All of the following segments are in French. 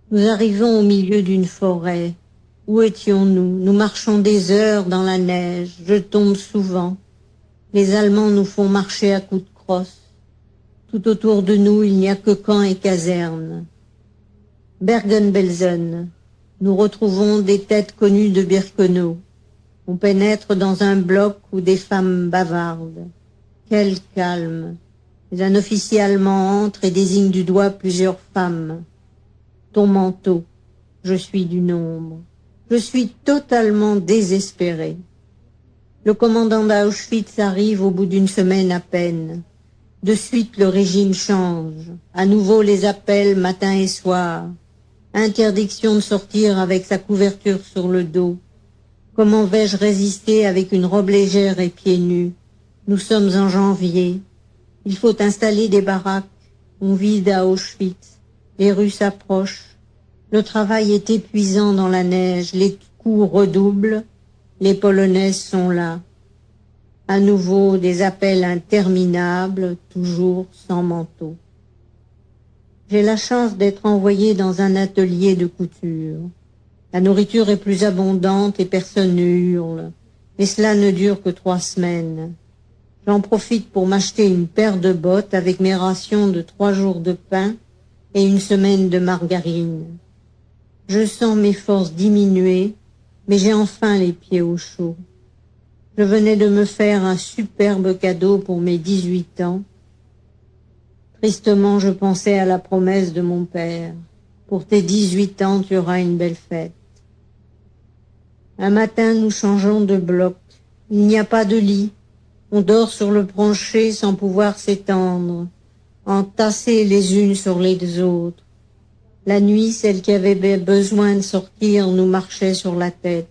Nous arrivons au milieu d'une forêt. Où étions-nous? Nous marchons des heures dans la neige. Je tombe souvent. Les Allemands nous font marcher à coups de crosse. Tout autour de nous, il n'y a que camps et casernes. Bergen-Belsen. Nous retrouvons des têtes connues de Birkenau. On pénètre dans un bloc où des femmes bavardent. Quel calme! Mais un officier allemand entre et désigne du doigt plusieurs femmes. Ton manteau. Je suis du nombre. Je suis totalement désespéré. Le commandant d'Auschwitz arrive au bout d'une semaine à peine. De suite, le régime change. À nouveau, les appels matin et soir. Interdiction de sortir avec sa couverture sur le dos. Comment vais-je résister avec une robe légère et pieds nus? Nous sommes en janvier. Il faut installer des baraques. On vide à Auschwitz. Les rues s'approchent. Le travail est épuisant dans la neige. Les coups redoublent. Les Polonaises sont là. À nouveau, des appels interminables, toujours sans manteau. J'ai la chance d'être envoyé dans un atelier de couture. La nourriture est plus abondante et personne ne hurle. Mais cela ne dure que 3 semaines. J'en profite pour m'acheter une paire de bottes avec mes rations de 3 jours de pain et une semaine de margarine. Je sens mes forces diminuer, mais j'ai enfin les pieds au chaud. Je venais de me faire un superbe cadeau pour mes 18 ans. Tristement, je pensais à la promesse de mon père. Pour tes 18 ans, tu auras une belle fête. Un matin, nous changeons de bloc. Il n'y a pas de lit. On dort sur le plancher sans pouvoir s'étendre, entassés les unes sur les autres. La nuit, celle qui avait besoin de sortir nous marchait sur la tête.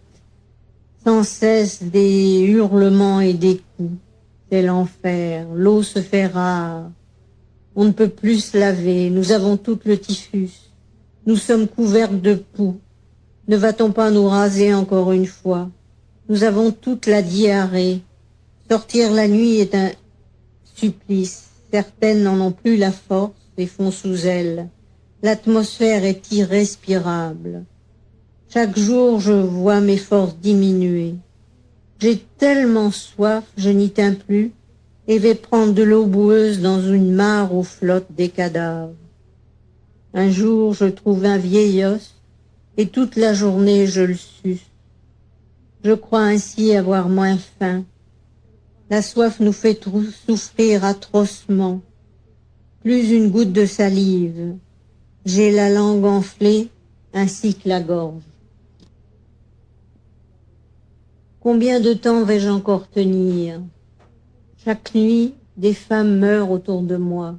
Sans cesse des hurlements et des coups. C'est l'enfer. L'eau se fait rare. On ne peut plus se laver. Nous avons tout le typhus. Nous sommes couvertes de poux. Ne va-t-on pas nous raser encore une fois? Nous avons toute la diarrhée. Sortir la nuit est un supplice. Certaines n'en ont plus la force et font sous elles. L'atmosphère est irrespirable. Chaque jour, je vois mes forces diminuer. J'ai tellement soif, je n'y tiens plus, et vais prendre de l'eau boueuse dans une mare où flottent des cadavres. Un jour, je trouve un vieil os, et toute la journée, je le suce. Je crois ainsi avoir moins faim. La soif nous fait souffrir atrocement. Plus une goutte de salive. J'ai la langue enflée, ainsi que la gorge. Combien de temps vais-je encore tenir? Chaque nuit, des femmes meurent autour de moi.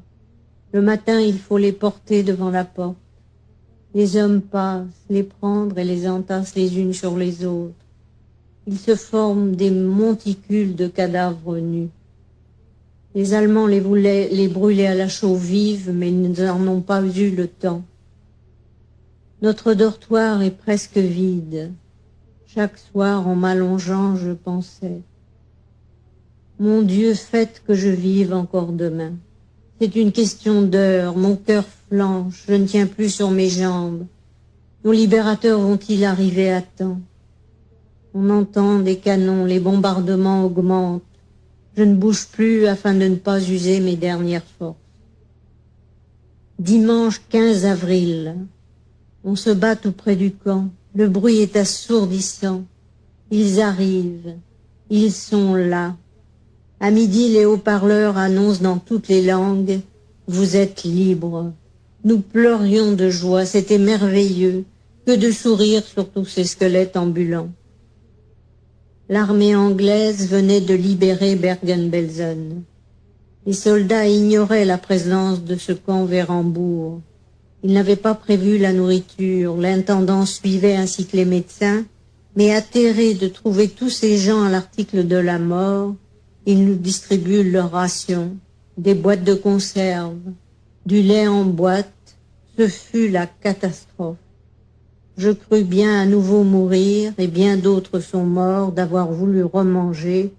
Le matin, il faut les porter devant la porte. Les hommes passent, les prendre et les entassent les unes sur les autres. Il se forment des monticules de cadavres nus. Les Allemands les voulaient les brûler à la chaux vive, mais ils n'en ont pas eu le temps. Notre dortoir est presque vide. Chaque soir, en m'allongeant, je pensais. Mon Dieu, faites que je vive encore demain. C'est une question d'heure, mon cœur flanche, je ne tiens plus sur mes jambes. Nos libérateurs vont-ils arriver à temps? On entend des canons, les bombardements augmentent. Je ne bouge plus afin de ne pas user mes dernières forces. Dimanche 15 avril. On se bat tout près du camp. Le bruit est assourdissant. Ils arrivent. Ils sont là. À midi, les haut-parleurs annoncent dans toutes les langues « Vous êtes libres ». Nous pleurions de joie. C'était merveilleux. Que de sourires sur tous ces squelettes ambulants. L'armée anglaise venait de libérer Bergen-Belsen. Les soldats ignoraient la présence de ce camp vers Hambourg. Ils n'avaient pas prévu la nourriture. L'intendant suivait ainsi que les médecins, mais atterrés de trouver tous ces gens à l'article de la mort, ils nous distribuent leurs rations, des boîtes de conserve, du lait en boîte. Ce fut la catastrophe. Je crus bien à nouveau mourir, et bien d'autres sont morts d'avoir voulu remanger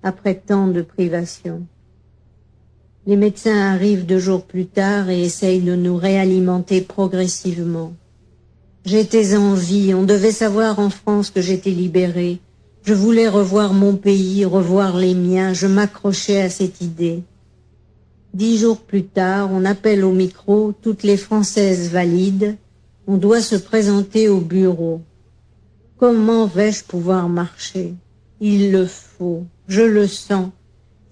après tant de privations. Les médecins arrivent 2 jours plus tard et essayent de nous réalimenter progressivement. J'étais en vie, on devait savoir en France que j'étais libérée. Je voulais revoir mon pays, revoir les miens, je m'accrochais à cette idée. 10 jours plus tard, on appelle au micro toutes les Françaises valides. On doit se présenter au bureau. Comment vais-je pouvoir marcher? Il le faut, je le sens.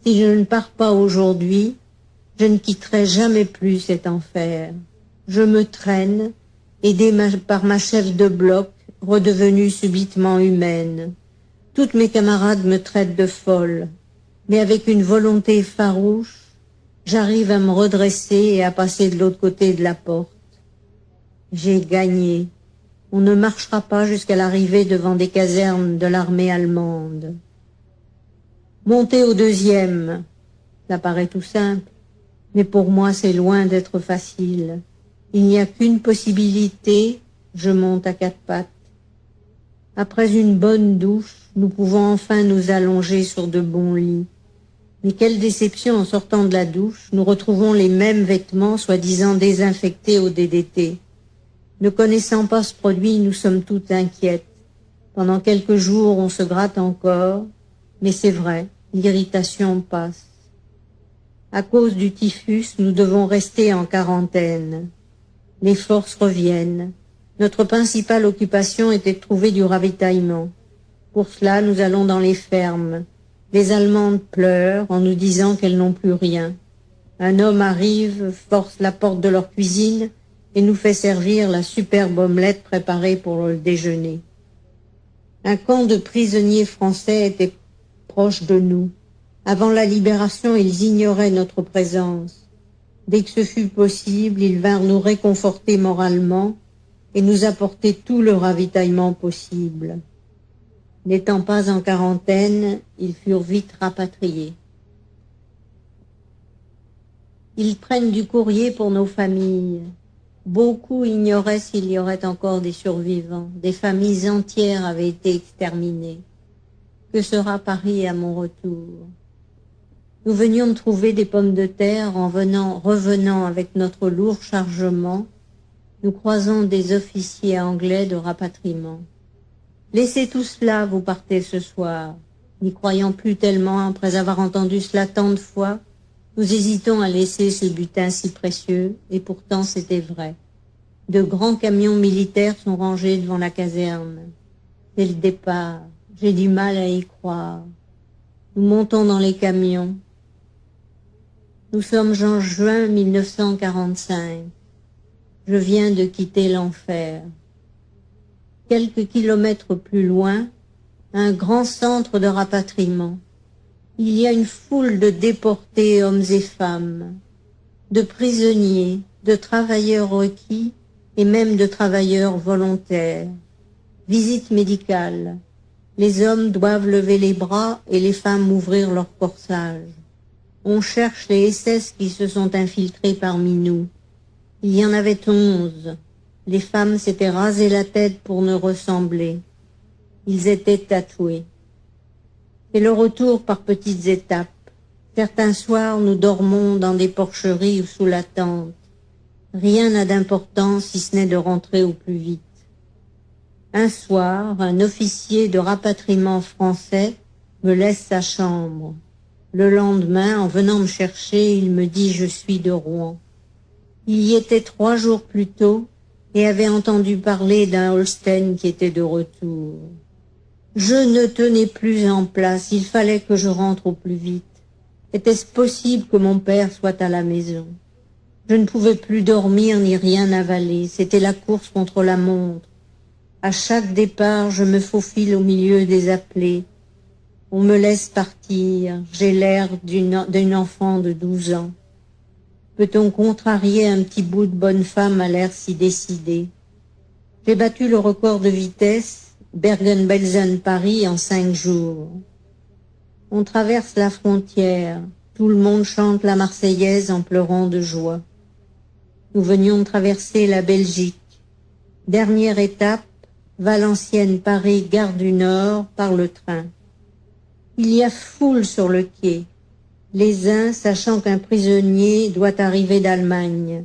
Si je ne pars pas aujourd'hui, je ne quitterai jamais plus cet enfer. Je me traîne, aidée par ma chef de bloc, redevenue subitement humaine. Toutes mes camarades me traitent de folle, mais avec une volonté farouche, j'arrive à me redresser et à passer de l'autre côté de la porte. J'ai gagné. On ne marchera pas jusqu'à l'arrivée devant des casernes de l'armée allemande. Monter au 2e, ça paraît tout simple, mais pour moi c'est loin d'être facile. Il n'y a qu'une possibilité, je monte à 4 pattes. Après une bonne douche, nous pouvons enfin nous allonger sur de bons lits. Mais quelle déception, en sortant de la douche, nous retrouvons les mêmes vêtements soi-disant désinfectés au DDT. Ne connaissant pas ce produit, nous sommes toutes inquiètes. Pendant quelques jours, on se gratte encore, mais c'est vrai, l'irritation passe. À cause du typhus, nous devons rester en quarantaine. Les forces reviennent. Notre principale occupation était de trouver du ravitaillement. Pour cela, nous allons dans les fermes. Les Allemandes pleurent en nous disant qu'elles n'ont plus rien. Un homme arrive, force la porte de leur cuisine et nous fait servir la superbe omelette préparée pour le déjeuner. Un camp de prisonniers français était proche de nous. Avant la libération, ils ignoraient notre présence. Dès que ce fut possible, ils vinrent nous réconforter moralement et nous apporter tout le ravitaillement possible. N'étant pas en quarantaine, ils furent vite rapatriés. Ils prennent du courrier pour nos familles. Beaucoup ignoraient s'il y aurait encore des survivants. Des familles entières avaient été exterminées. Que sera Paris à mon retour? Nous venions de trouver des pommes de terre en revenant avec notre lourd chargement. Nous croisons des officiers anglais de rapatriement. Laissez tout cela, vous partez ce soir. N'y croyant plus tellement, après avoir entendu cela tant de fois, nous hésitons à laisser ce butin si précieux, et pourtant c'était vrai. De grands camions militaires sont rangés devant la caserne. C'est le départ. J'ai du mal à y croire. Nous montons dans les camions. Nous sommes en juin 1945. Je viens de quitter l'enfer. Quelques kilomètres plus loin, un grand centre de rapatriement. Il y a une foule de déportés, hommes et femmes, de prisonniers, de travailleurs requis et même de travailleurs volontaires. Visite médicale. Les hommes doivent lever les bras et les femmes ouvrir leur corsage. On cherche les SS qui se sont infiltrés parmi nous. Il y en avait 11. Les femmes s'étaient rasé la tête pour ne ressembler. Ils étaient tatoués. C'est le retour par petites étapes. Certains soirs, nous dormons dans des porcheries ou sous la tente. Rien n'a d'importance si ce n'est de rentrer au plus vite. Un soir, un officier de rapatriement français me laisse sa chambre. Le lendemain, en venant me chercher, il me dit « Je suis de Rouen ». Il y était 3 jours plus tôt et avait entendu parler d'un Holstein qui était de retour. Je ne tenais plus en place, il fallait que je rentre au plus vite. Était-ce possible que mon père soit à la maison? Je ne pouvais plus dormir ni rien avaler, c'était la course contre la montre. À chaque départ, je me faufile au milieu des appelés. On me laisse partir, j'ai l'air d'une enfant de 12 ans. Peut-on contrarier un petit bout de bonne femme à l'air si décidé? J'ai battu le record de vitesse, Bergen-Belsen-Paris en 5 jours. On traverse la frontière, tout le monde chante la Marseillaise en pleurant de joie. Nous venions de traverser la Belgique. Dernière étape, Valenciennes-Paris, gare du Nord, par le train. Il y a foule sur le quai. Les uns sachant qu'un prisonnier doit arriver d'Allemagne.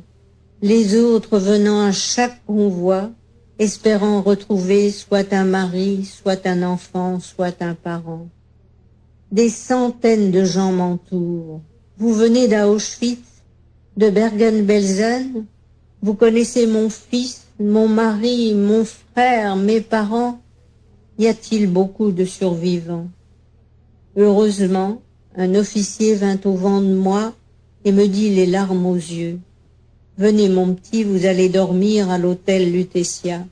Les autres venant à chaque convoi espérant retrouver soit un mari, soit un enfant, soit un parent. Des centaines de gens m'entourent. Vous venez d'Auschwitz, de Bergen-Belsen, vous connaissez mon fils, mon mari, mon frère, mes parents. Y a-t-il beaucoup de survivants? Heureusement, un officier vint au-devant de moi et me dit les larmes aux yeux. Venez mon petit, vous allez dormir à l'hôtel Lutetia.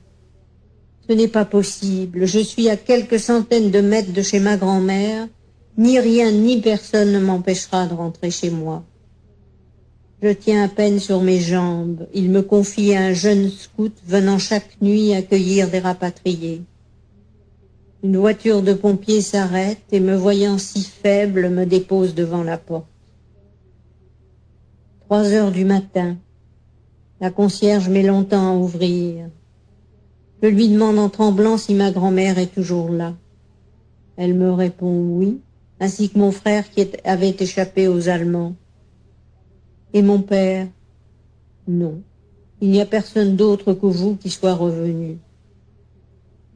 Ce n'est pas possible, je suis à quelques centaines de mètres de chez ma grand-mère, ni rien ni personne ne m'empêchera de rentrer chez moi. Je tiens à peine sur mes jambes, il me confie un jeune scout venant chaque nuit accueillir des rapatriés. Une voiture de pompiers s'arrête et me voyant si faible me dépose devant la porte. 3 heures du matin. La concierge met longtemps à ouvrir. Je lui demande en tremblant si ma grand-mère est toujours là. Elle me répond oui, ainsi que mon frère qui avait échappé aux Allemands. Et mon père? Non, il n'y a personne d'autre que vous qui soit revenu.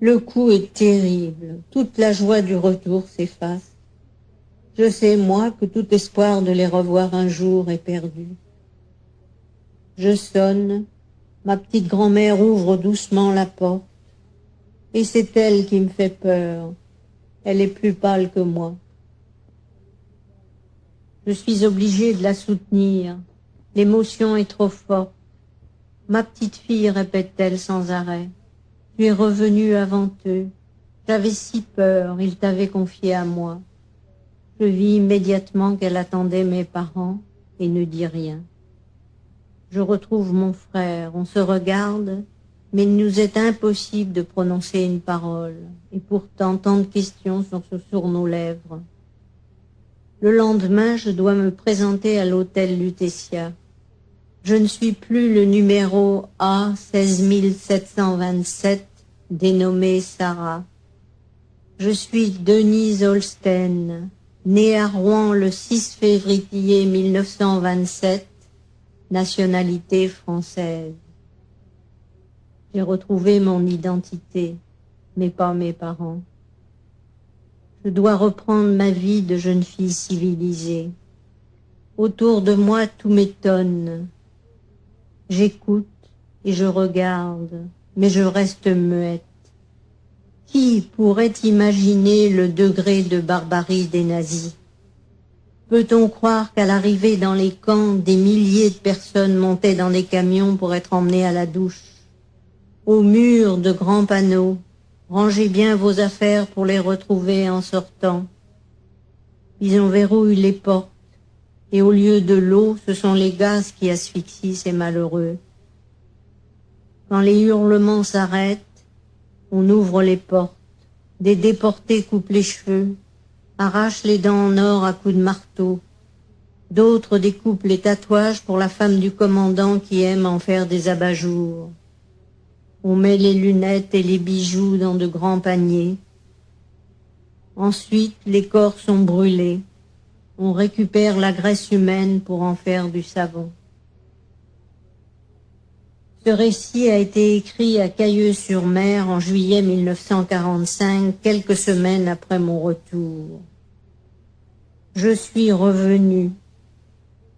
Le coup est terrible, toute la joie du retour s'efface. Je sais, moi, que tout espoir de les revoir un jour est perdu. Je sonne, ma petite grand-mère ouvre doucement la porte, et c'est elle qui me fait peur. Elle est plus pâle que moi. Je suis obligée de la soutenir. L'émotion est trop forte. Ma petite fille, répète-t-elle sans arrêt. Tu es revenue avant eux. J'avais si peur, ils t'avaient confié à moi. Je vis immédiatement qu'elle attendait mes parents et ne dit rien. Je retrouve mon frère, on se regarde, mais il nous est impossible de prononcer une parole, et pourtant tant de questions sont sur nos lèvres. Le lendemain, je dois me présenter à l'hôtel Lutetia. Je ne suis plus le numéro A16727, dénommé Sarah. Je suis Denise Holsten, née à Rouen le 6 février 1927, nationalité française. J'ai retrouvé mon identité, mais pas mes parents. Je dois reprendre ma vie de jeune fille civilisée. Autour de moi, tout m'étonne. J'écoute et je regarde, mais je reste muette. Qui pourrait imaginer le degré de barbarie des nazis? Peut-on croire qu'à l'arrivée dans les camps, des milliers de personnes montaient dans des camions pour être emmenées à la douche? Au mur de grands panneaux, rangez bien vos affaires pour les retrouver en sortant. Ils en verrouillent les portes, et au lieu de l'eau, ce sont les gaz qui asphyxient ces malheureux. Quand les hurlements s'arrêtent, on ouvre les portes. Des déportés coupent les cheveux, arrachent les dents en or à coups de marteau. D'autres découpent les tatouages pour la femme du commandant qui aime en faire des abat-jours. On met les lunettes et les bijoux dans de grands paniers. Ensuite, les corps sont brûlés. On récupère la graisse humaine pour en faire du savon. Ce récit a été écrit à Cailleux-sur-Mer en juillet 1945, quelques semaines après mon retour. Je suis revenue.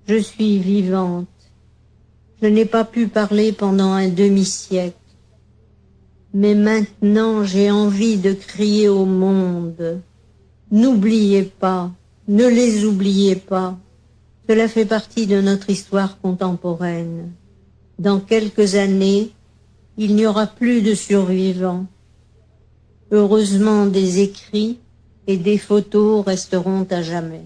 Je suis vivante. Je n'ai pas pu parler pendant un demi-siècle. Mais maintenant, j'ai envie de crier au monde. N'oubliez pas, ne les oubliez pas. Cela fait partie de notre histoire contemporaine. Dans quelques années, il n'y aura plus de survivants. Heureusement, des écrits et des photos resteront à jamais.